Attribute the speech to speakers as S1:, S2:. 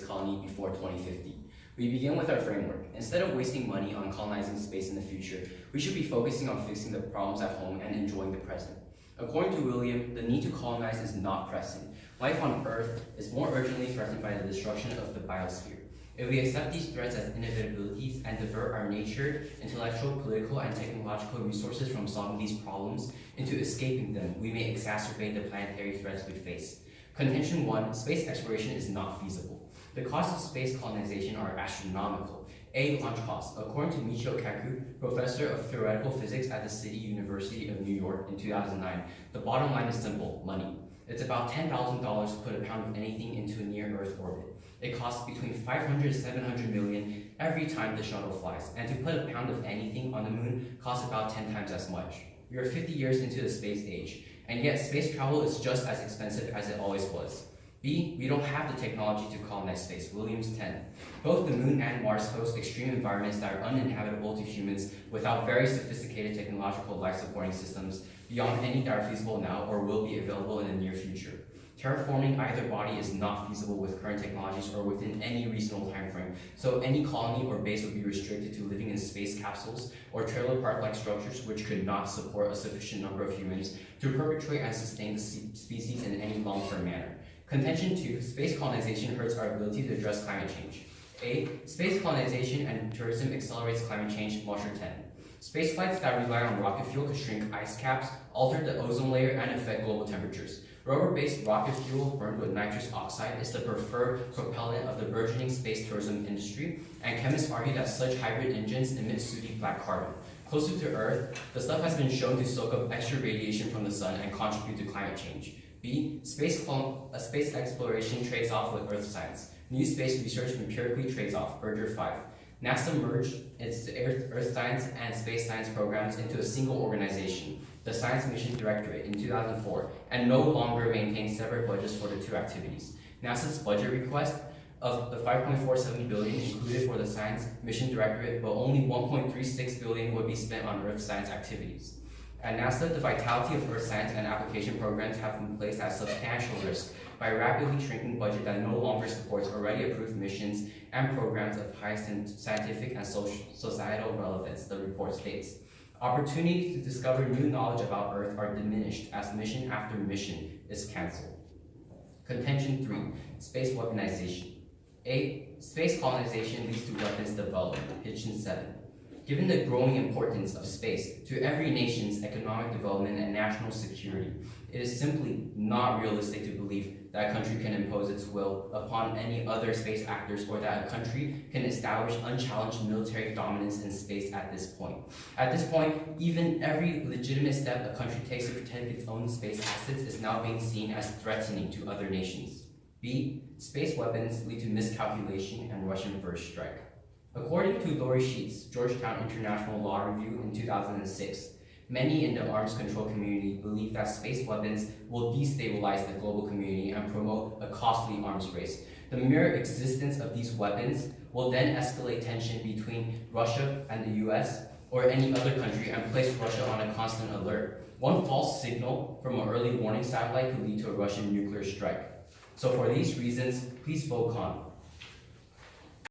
S1: colony before 2050. We begin with our framework. Instead of wasting money on colonizing space in the future, we should be focusing on fixing the problems at home and enjoying the present. According to William, the need to colonize is not pressing. Life on Earth is more urgently threatened by the destruction of the biosphere. If we accept these threats as inevitabilities and divert our nature, intellectual, political, and technological resources from solving these problems into escaping them, we may exacerbate the planetary threats we face. Contention 1, space exploration is not feasible. The costs of space colonization are astronomical. A, launch costs. According to Michio Kaku, professor of theoretical physics at the City University of New York in 2009, the bottom line is simple, money. It's about $10,000 to put a pound of anything into a near-Earth orbit. It costs between 500 to 700 million every time the shuttle flies, and to put a pound of anything on the moon costs about 10 times as much. We are 50 years into the space age, and yet space travel is just as expensive as it always was. B, we don't have the technology to colonize space, Williams 10. Both the moon and Mars host extreme environments that are uninhabitable to humans without very sophisticated technological life-supporting systems beyond any that are feasible now or will be available in the near future. Terraforming either body is not feasible with current technologies or within any reasonable time frame, so any colony or base would be restricted to living in space capsules or trailer park-like structures which could not support a sufficient number of humans to perpetuate and sustain the species in any long-term manner. Contention 2, space colonization hurts our ability to address climate change. A, space colonization and tourism accelerates climate change, Marshall 10. Space flights that rely on rocket fuel could shrink ice caps, alter the ozone layer, and affect global temperatures. Rubber-based rocket fuel burned with nitrous oxide is the preferred propellant of the burgeoning space tourism industry, and chemists argue that such hybrid engines emit sooty black carbon. Closer to Earth, the stuff has been shown to soak up extra radiation from the sun and contribute to climate change. B, space exploration trades off with Earth science. New space research empirically trades off, Berger 5. NASA merged its Earth science and space science programs into a single organization, the Science Mission Directorate, in 2004, and no longer maintains separate budgets for the two activities. NASA's budget request of the $5.47 billion included for the Science Mission Directorate, but only $1.36 billion would be spent on Earth science activities. At NASA, the vitality of Earth science and application programs have been placed at substantial risk by a rapidly shrinking budget that no longer supports already approved missions and programs of highest scientific and societal relevance, the report states. Opportunities to discover new knowledge about Earth are diminished as mission after mission is cancelled. Contention 3, space weaponization. A, space colonization leads to weapons development, Hitchin 7. Given the growing importance of space to every nation's economic development and national security, it is simply not realistic to believe that a country can impose its will upon any other space actors or that a country can establish unchallenged military dominance in space at this point. At this point, even every legitimate step a country takes to protect its own space assets is now being seen as threatening to other nations. B, space weapons lead to miscalculation and Russian first strike. According to Lori Sheets, Georgetown International Law Review in 2006, many in the arms control community believe that space weapons will destabilize the global community and promote a costly arms race. The mere existence of these weapons will then escalate tension between Russia and the US or any other country and place Russia on a constant alert. One false signal from an early warning satellite could lead to a Russian nuclear strike. So for these reasons, please vote con.